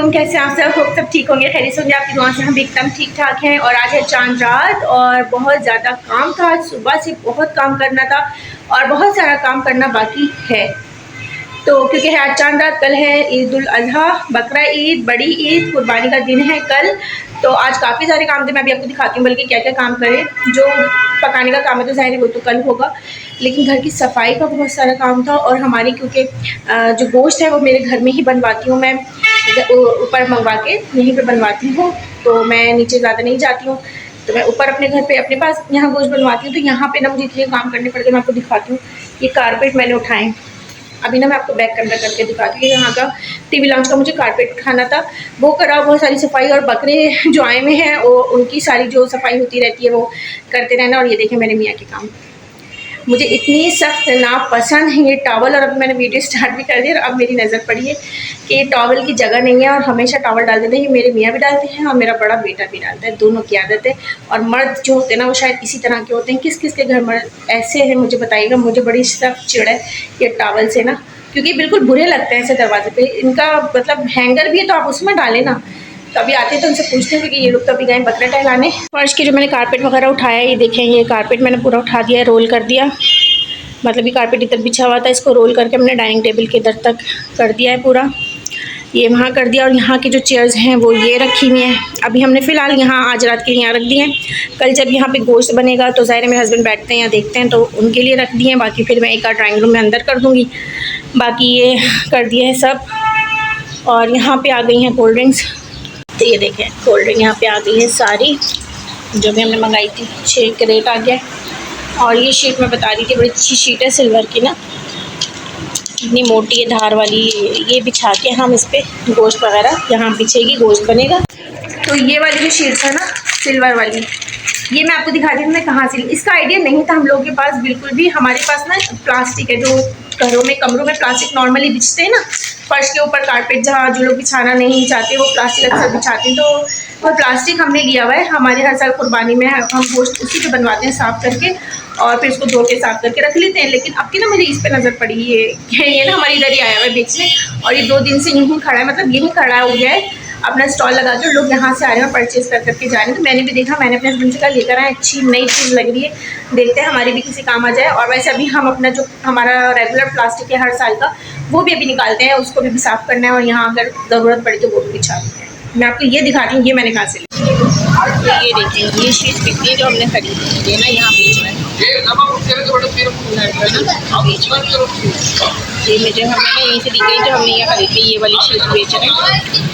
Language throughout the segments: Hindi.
वालेकुम, कैसे आप सब ठीक होंगे, खैरियत होंगे। आपकी दुआ से हम एकदम ठीक ठाक हैं। और आज है चांद रात और बहुत ज़्यादा काम था। आज सुबह से बहुत काम करना था और बहुत सारा काम करना बाकी है। तो क्योंकि है आज चांद रात, कल है ईद उल अज़हा, बकरा ईद, बड़ी ईद, कुर्बानी का दिन है कल। तो आज काफ़ी सारे काम थे, मैं अभी आपको दिखाती हूँ बल्कि क्या क्या काम करें। जो पकाने का काम है तो ज़ाहिर है वो तो कल होगा, लेकिन घर की सफाई का बहुत सारा काम था। और हमारी क्योंकि जो गोश्त है वो मेरे घर में ही बनवाती हूँ मैं, ऊपर मंगवा के यहीं पे बनवाती हूँ। तो मैं नीचे ज़्यादा नहीं जाती हूँ, तो मैं ऊपर अपने घर पे अपने पास यहाँ गोश्त बनवाती हूँ। तो यहाँ पे ना मुझे इतने काम करने पड़ते, मैं आपको दिखाती हूँ। ये कारपेट मैंने उठाए, अभी ना मैं आपको बैक कैमरा करके दिखाती हूँ। यहाँ का टीवी लॉन्च का मुझे कारपेट उठाना था, वो करा, बहुत सारी सफाई। और बकरे जो आए हुए हैं वो उनकी सारी जो सफाई होती रहती है वो करते रहना। और ये देखें मेरे मियाँ के काम, मुझे इतनी सख्त नापसंद है ये टॉवल। और अब मैंने वीडियो स्टार्ट भी कर दी और अब मेरी नज़र पड़ी है कि ये टॉवल की जगह नहीं है और हमेशा टॉवल डाल देते हैं। ये मेरे मियाँ भी डालते हैं और मेरा बड़ा बेटा भी डालता है, दोनों की आदत है। और मर्द जो होते हैं ना वो शायद इसी तरह के होते हैं। किस किस के घर मर्द ऐसे हैं मुझे बताइएगा। मुझे बड़ी सख्त चिढ़ है ये टॉवल से ना, क्योंकि बिल्कुल बुरे लगते हैं ऐसे दरवाजे पे। इनका मतलब हैंगर भी है तो आप उसमें डालें ना। कभी आते हैं तो उनसे पूछते हैं, क्योंकि ये लोग तो अभी गए बकरा टहलाने। फर्श की जो मैंने कारपेट वगैरह उठाया, ये देखें, ये कारपेट मैंने पूरा उठा दिया, रोल कर दिया। मतलब ये कारपेट इधर बिछा हुआ था, इसको रोल करके हमने डाइनिंग टेबल के इधर तक कर दिया है पूरा, ये वहाँ कर दिया। और यहाँ की जो चेयर्स हैं वो ये रखी हुई हैं। अभी हमने फ़िलहाल यहाँ आज रात के लिए यहाँ रख दिए हैं। कल जब यहाँ पे गोश्त बनेगा तो ज़ाहिर है मेरे हस्बैंड बैठते हैं या देखते हैं तो उनके लिए रख दिए हैं। बाकी फिर मैं एक आध ड्राइंग रूम में अंदर कर दूँगी। बाकी ये कर दिए है सब। और यहाँ पर आ गई हैं कोल्ड ड्रिंक्स, तो ये देखें कोल्ड ड्रिंक यहाँ पर आ गई है सारी, जो भी हमने मंगाई थी। 6 क्रेट आ गया। और ये शीट मैं बता रही थी, बड़ी अच्छी शीट है सिल्वर की ना, इतनी मोटी है धार वाली। ये बिछा के हम इस पर गोश्त वगैरह यहाँ बिछेगी, गोश्त बनेगा। तो ये वाली जो शीट है ना सिल्वर वाली, ये मैं आपको दिखा दी हूँ मैं कहाँ से ली। इसका आइडिया नहीं था हम लोगों के पास बिल्कुल भी। हमारे पास ना प्लास्टिक है, जो घरों में कमरों में प्लास्टिक नॉर्मली बिछते हैं ना, फर्श के ऊपर कारपेट जहाँ जो लोग बिछाना नहीं चाहते वो प्लास्टिक अक्सर बिछाते हैं। तो वो प्लास्टिक हमने लिया हुआ है। हमारे हर साल कुर्बानी में हम गोश्त उसी पे बनवाते हैं साफ़ करके, और फिर उसको धो के साफ़ करके रख लेते हैं। लेकिन अब की ना मुझे इस पे नज़र पड़ी, ये ना हमारी इधर ही आया हुआ है बेचने, और ये 2 दिन से यहीं खड़ा है, मतलब यहीं खड़ा हो गया है अपना स्टॉल लगा के। लोग यहाँ से आ रहे हैं परचेज़ कर करके जा रहे हैं। तो मैंने भी देखा, मैंने अपने हस्बैंड से कहा लेकर आए, अच्छी नई चीज़ लग रही है, देखते हैं हमारी भी किसी काम आ जाए। और वैसे अभी हम अपना जो हमारा रेगुलर प्लास्टिक है हर साल का, वो भी अभी निकालते हैं, उसको भी साफ़ करना है। और यहाँ अगर ज़रूरत पड़ी तो वो भी बिछा देते हैं। मैं आपको ये दिखाती हूँ, ये मैंने कहाँ से ली। ये देखिए ये शीट बिकती है जो हमने खरीदी है ना, यहाँ बेच रहे हैं। ये मुझे हमने यहीं से दी गई, जो हमने यहाँ खरीदी, ये वाली शीट बेच रहे हैं।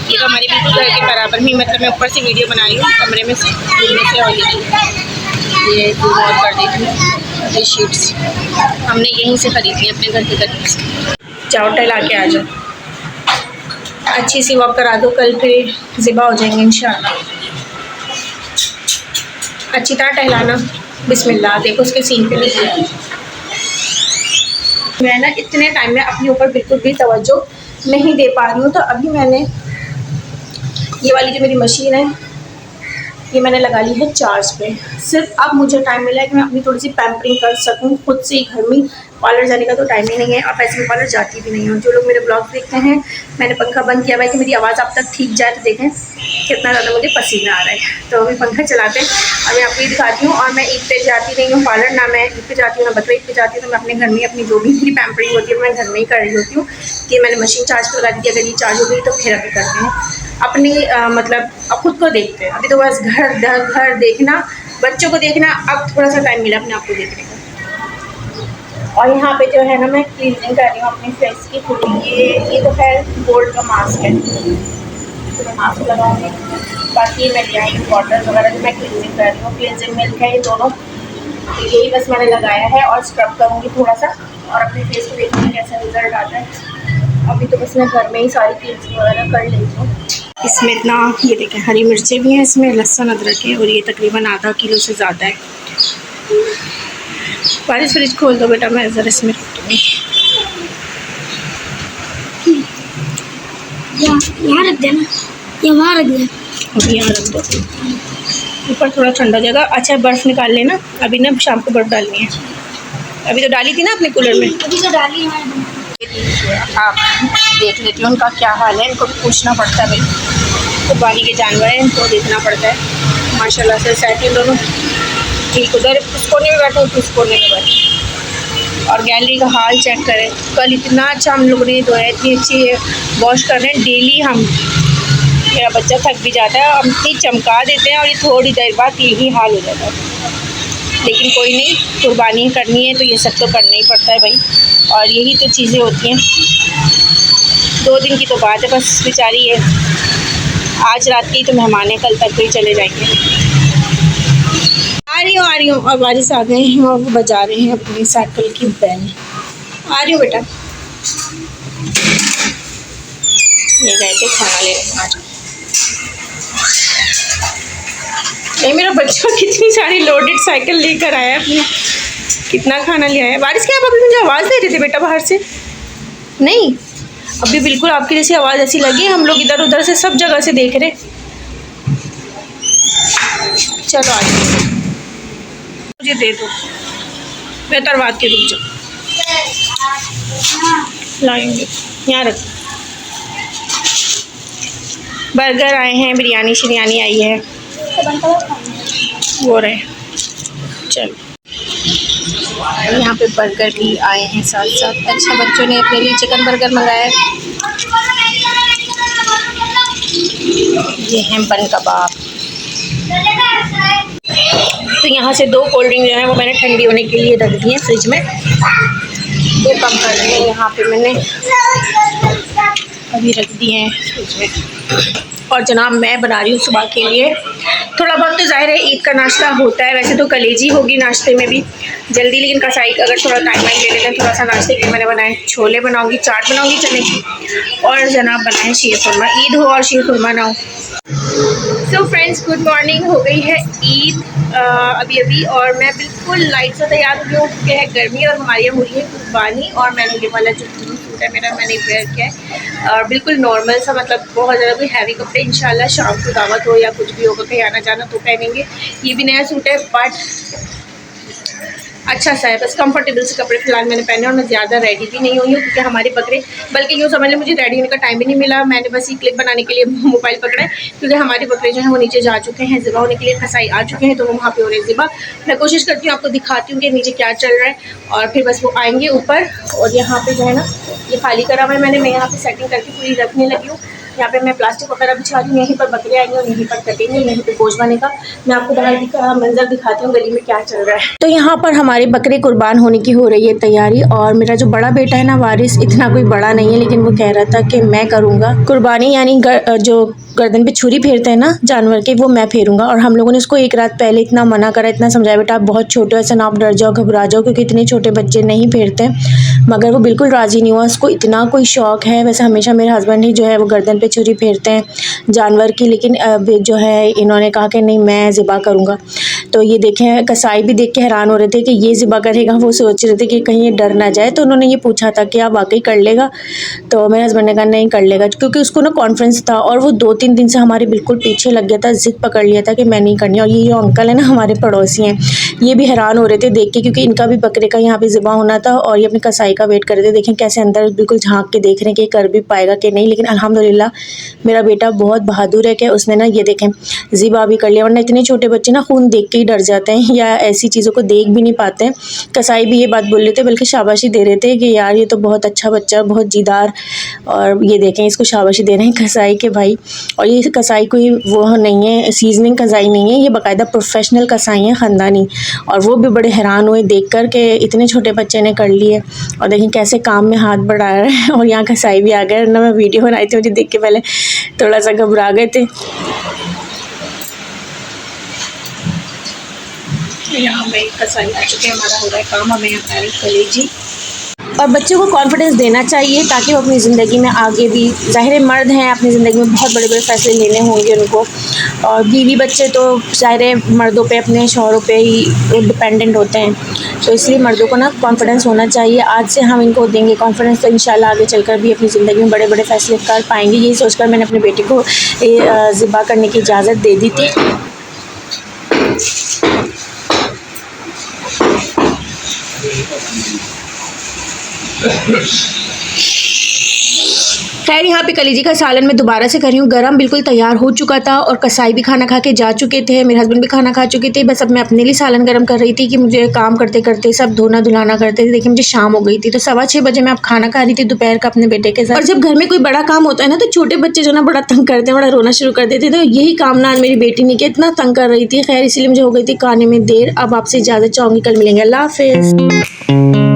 ये तो हमारे बिल्कुल घर के बराबर ही, मतलब मैं ऊपर से वीडियो बना रही हूँ कमरे में से, से। और ये और कर देती हूँ, ये शीट्स हमने यहीं से खरीदी है अपने घर के करीब से। जाओ टहला के आ जाओ, अच्छी सी वॉक करा दो, कल फिर ज़िबा हो जाएंगे इंशाल्लाह। अच्छी तरह टहलाना, बिस्मिल्लाह। देखो उसके सीन पे लगी। मैं ना इतने टाइम में अपने ऊपर बिल्कुल भी तवज्जो नहीं दे पा रही हूँ। तो अभी मैंने ये वाली जो मेरी मशीन है ये मैंने लगा ली है चार्ज पे। सिर्फ अब मुझे टाइम मिला है कि मैं अपनी थोड़ी सी पैम्परिंग कर सकूँ खुद से ही घर में। पार्लर जाने का तो टाइम ही नहीं है, और ऐसे में पार्लर जाती भी नहीं हूँ। जो लोग मेरे ब्लॉग देखते हैं, मैंने पंखा बंद किया हुआ है कि मेरी आवाज़ आप तक ठीक जाए। तो देखें कितना ज़्यादा मुझे पसीना आ रहा है। तो अभी पंखा चलाते हैं और मैं आपको ये दिखाती हूँ। और मैं ईद पे जाती नहीं हूँ पार्लर, ना मैं ईद पे जाती हूँ ना बकरा ईद पे जाती हूँ। तो मैं अपने घर में अपनी जो भी मेरी पैम्परिंग होती है मैं घर में ही कर रही होती हूँ। कि मैंने मशीन चार्ज पर लगा दी, अगर ये चार्ज हो गई तो फिर अभी करते हैं अपनी मतलब अब खुद को देखते हैं। अभी तो बस घर देखना, बच्चों को देखना, अब थोड़ा सा टाइम मिला अपने आप को देखने का। और यहाँ पे जो है ना मैं क्लीनिंग कर रही हूँ अपने फेस की पूरी। ये तो खैर गोल्ड का मास्क है, तो मैं मास्क लगाऊंगी। बाकी मैं यहाँ वाटर वगैरह जो मैं क्लीनिंग कर रही हूँ, क्लींजिंग मिल्क है ये दोनों, तो यही बस मैंने लगाया है। और स्क्रब करूँगी थोड़ा सा और अपने फेस को देखूँगी कैसा रिजल्ट आता है। अभी तो बस मैं घर में ही सारी क्लींजिंग वगैरह कर लेती हूँ। इसमें इतना, ये देखें हरी मिर्चें भी हैं इसमें, लहसुन अदरक है, और ये तकरीबन आधा किलो से ज़्यादा है। बारिश फ्रिज खोल दो बेटा, मैं ज़रा इसमें रखूँगी। यहाँ रख देना, ये वहाँ रख देना, अभी यहाँ रख दो, ऊपर थोड़ा ठंडा जगह। अच्छा बर्फ़ निकाल लेना, अभी ना शाम को बर्फ़ डालनी है। अभी तो डाली थी ना अपने कूलर में, अभी तो डाली है। आप देख लेती हूँ उनका क्या हाल है। इनको भी पूछना पड़ता है भाई, कुर्बानी के जानवर हैं, इनको देखना पड़ता है। माशाल्लाह से सेट दोनों ठीक, उधर इस कोने में बैठे तो इस कोने में बैठे। और गैलरी का हाल चेक करें, कल इतना अच्छा हम लोगों ने धोया, इतनी अच्छी वॉश कर रहे हैं डेली हम। मेरा बच्चा थक भी जाता है, हम इतनी चमका देते हैं और ये थोड़ी देर बाद यही हाल हो जाता है। लेकिन कोई नहीं, कुर्बानी करनी है तो ये सब तो करना ही पड़ता है भाई, और यही तो चीज़ें होती हैं। 2 दिन की तो बात है बस, बेचारी है आज रात की तो मेहमान है, कल तक तो ही चले जाएंगे। आ रही हूँ और बारिश आ गए हैं और वो बजा रहे हैं अपनी साइकिल की बेल। आ रही हूँ बेटा, ये गए थे खाना ले आज। नहीं, मेरा बच्चा कितनी सारी लोडेड साइकिल लेकर आया है अपनी, कितना खाना ले आया है। बारिश क्या, आप अभी मुझे आवाज़ दे रहे थे बेटा बाहर से? नहीं, अभी बिल्कुल आपकी जैसी आवाज़ ऐसी लगी, हम लोग इधर उधर से सब जगह से देख रहे। चलो आ जाओ, मुझे दे दो, मैं तरवाद के रुक जाऊँ, लाएंगे यहाँ रख। बर्गर आए हैं, बिरयानी शिरयानी आई है, वो रहे। चलो, यहाँ पे बर्गर भी आए हैं साथ साथ। अच्छा, बच्चों ने अपने लिए चिकन बर्गर मंगाया है। ये हैं बन कबाब। तो यहाँ से 2 कोल्ड ड्रिंक जो है वो मैंने ठंडी होने के लिए रख दी है फ्रिज में। ये कम कर रही है, यहाँ पे मैंने अभी रख दिए हैं फ्रिज में। और जनाब मैं बना रही हूँ सुबह के लिए थोड़ा बहुत, तो ज़ाहिर है ईद का नाश्ता होता है, वैसे तो कलेजी होगी नाश्ते में भी जल्दी, लेकिन कसाई अगर थोड़ा टाइम वाइम ले लेते हैं थोड़ा सा नाश्ते के। मैंने बनाए छोले बनाऊँगी, चाट बनाऊँगी चने की, और जनाब बनाए शीर खुरमा। ईद हो और शीर खुरमा ना हो। So friends, good morning. हो गई है ईद अभी अभी, और मैं बिल्कुल लाइट से तैयार हुई हूँ क्योंकि है गर्मी और हमारे यहाँ हो रही है कुर्बानी। और मैंने ये वाला जो सूट है मेरा, मैंने वेयर किया है और बिल्कुल नॉर्मल सा, मतलब बहुत ज़्यादा कोई हैवी कपड़े, इंशाल्लाह शाम को दावत हो या कुछ भी होगा कहीं आना जाना तो पहनेंगे। ये भी नया सूट है बट अच्छा सा है, बस कंफर्टेबल से कपड़े फिलहाल मैंने पहने। और मैं ज़्यादा रेडी भी नहीं हुई हूँ क्योंकि हमारे बकरे, बल्कि यूँ समझ लें मुझे रेडी होने का टाइम भी नहीं मिला। मैंने बस ये क्लिप बनाने के लिए मोबाइल पकड़ा है क्योंकि हमारे बकरे जो हैं वो नीचे जा चुके हैं ज़िबा होने के लिए, कसाई आ चुके हैं तो वो वहाँ पे हो रहे हैं ज़िबा। मैं कोशिश करती हूँ आपको दिखाती हूँ कि नीचे क्या चल रहा है, और फिर बस वो आएंगे ऊपर। और यहाँ पर जो है ना ये खाली करा हुआ है मैंने, मैं यहाँ पर सेटिंग करके पूरी रखने लगी हूँ। यहाँ पे मैं प्लास्टिक वगैरह बिछा रही हूँ, यहीं पर बकरे आएंगे और यहीं पर कटेंगे, यहीं पे गोश्त बनेगा। मैं आपको बाहर मंजर दिखाती हूँ गली में क्या चल रहा है। तो यहाँ पर हमारे बकरे कुर्बान होने की हो रही है तैयारी, और मेरा जो बड़ा बेटा है ना वारिस, इतना कोई बड़ा नहीं है लेकिन वो कह रहा था कि मैं करूँगा कुर्बानी, यानी जो गर्दन पे छुरी फेरते हैं ना जानवर के, वो मैं फेरूंगा। और हम लोगों ने इसको एक रात पहले इतना मना करा, इतना समझाया बेटा आप बहुत छोटे हो, ऐसा ना आप डर जाओ घबरा जाओ, क्योंकि इतने छोटे बच्चे नहीं फेरते, मगर वो बिल्कुल राज़ी नहीं हुआ। उसको इतना कोई शौक़ है, वैसे हमेशा मेरे हस्बैंड ही जो है वो गर्दन पे छुरी फेरते हैं जानवर की, लेकिन अब जो है इन्होंने कहा कि नहीं मैं ज़िबा करूँगा। तो ये देखें, कसाई भी देख के हैरान हो रहे थे कि ये ज़िबा करेगा, वो सोच रहे थे कि कहीं ये डर ना जाए। तो उन्होंने ये पूछा था कि आप वाकई कर लेगा, तो मेरे हस्बैंड ने कहा नहीं कर लेगा, क्योंकि उसको ना कॉन्फ्रेंस था और वो 2-3 दिन से हमारे बिल्कुल पीछे लग गया था, ज़िद पकड़ लिया था कि मैं नहीं करनी। और ये जो अंकल है ना हमारे पड़ोसी हैं, ये भी हैरान हो रहे थे देख के, क्योंकि इनका भी बकरे का यहाँ पे ज़िबा होना था और ये अपनी कसाई का वेट कर रहे थे। देखें कैसे अंदर बिल्कुल झांक के देख रहे हैं कि कर भी पाएगा कि नहीं। लेकिन अल्हम्दुलिल्लाह मेरा बेटा बहुत बहादुर है कि उसने ना ये देखें ज़िबा भी कर लिया, वरना इतने छोटे बच्चे ना खून देख के ही डर जाते हैं या ऐसी चीज़ों को देख भी नहीं पाते हैं। कसाई भी ये बात बोल रहे थे, बल्कि शाबाशी दे रहे थे कि यार ये तो बहुत अच्छा बच्चा, बहुत जीदार। और ये देखें इसको शाबाशी दे रहे हैं कसाई के भाई। और ये कसाई कोई वो नहीं है, सीजनिंग कसाई नहीं है, ये बाकायदा प्रोफेशनल कसाई हैं ख़ानदानी। और वो भी बड़े हैरान हुए देख कर के इतने छोटे बच्चे ने कर लिए। और देखें कैसे काम में हाथ बढ़ा रहे हैं। और यहाँ कसाई भी आ गए ना, मैं वीडियो बनाई थी, मुझे देख के पहले थोड़ा सा घबरा गए थे। यहाँ पे कसाई आ चुके हैं, हमारा हो रहा है काम, हमें हमारी कलेजी। और बच्चों को कॉन्फिडेंस देना चाहिए ताकि वो अपनी ज़िंदगी में आगे भी, ज़ाहिर मर्द हैं अपनी ज़िंदगी में बहुत बड़े बड़े फैसले लेने होंगे उनको, और बीवी बच्चे तो ज़ाहिर मर्दों पे, अपने शौहरों पे ही डिपेंडेंट होते हैं। तो इसलिए मर्दों को ना कॉन्फिडेंस होना चाहिए। आज से हम इनको देंगे कॉन्फिडेंस तो इंशाल्लाह आगे चलकर भी अपनी ज़िंदगी में बड़े बड़े फैसले कर पाएंगे। यही सोचकर मैंने अपने बेटे को ज़िबा करने की इजाज़त दे दी थी। खैर यहाँ पे कलीजी का सालन मैं दोबारा से कर रही हूँ गरम, बिल्कुल तैयार हो चुका था और कसाई भी खाना खा के जा चुके थे, मेरे हस्बैंड भी खाना खा चुके थे। बस अब मैं अपने लिए सालन गरम कर रही थी कि मुझे काम करते करते सब धोना धुलाना करते थे। देखिए मुझे शाम हो गई थी, तो 6:15 बजे मैं अब खाना खा रही थी दोपहर का अपने बेटे के साथ। और जब घर में कोई बड़ा काम होता है ना तो छोटे बच्चे जो ना बड़ा तंग करते हैं, बड़ा रोना शुरू कर देते थे। तो यही काम ना आज मेरी बेटी ने किया, इतना तंग कर रही थी। खैर इसीलिए मुझे हो गई थी खाने में देर। अब आपसे इजाज़त चाहूँगी, कल मिलेंगे। अल्लाह हाफिज़।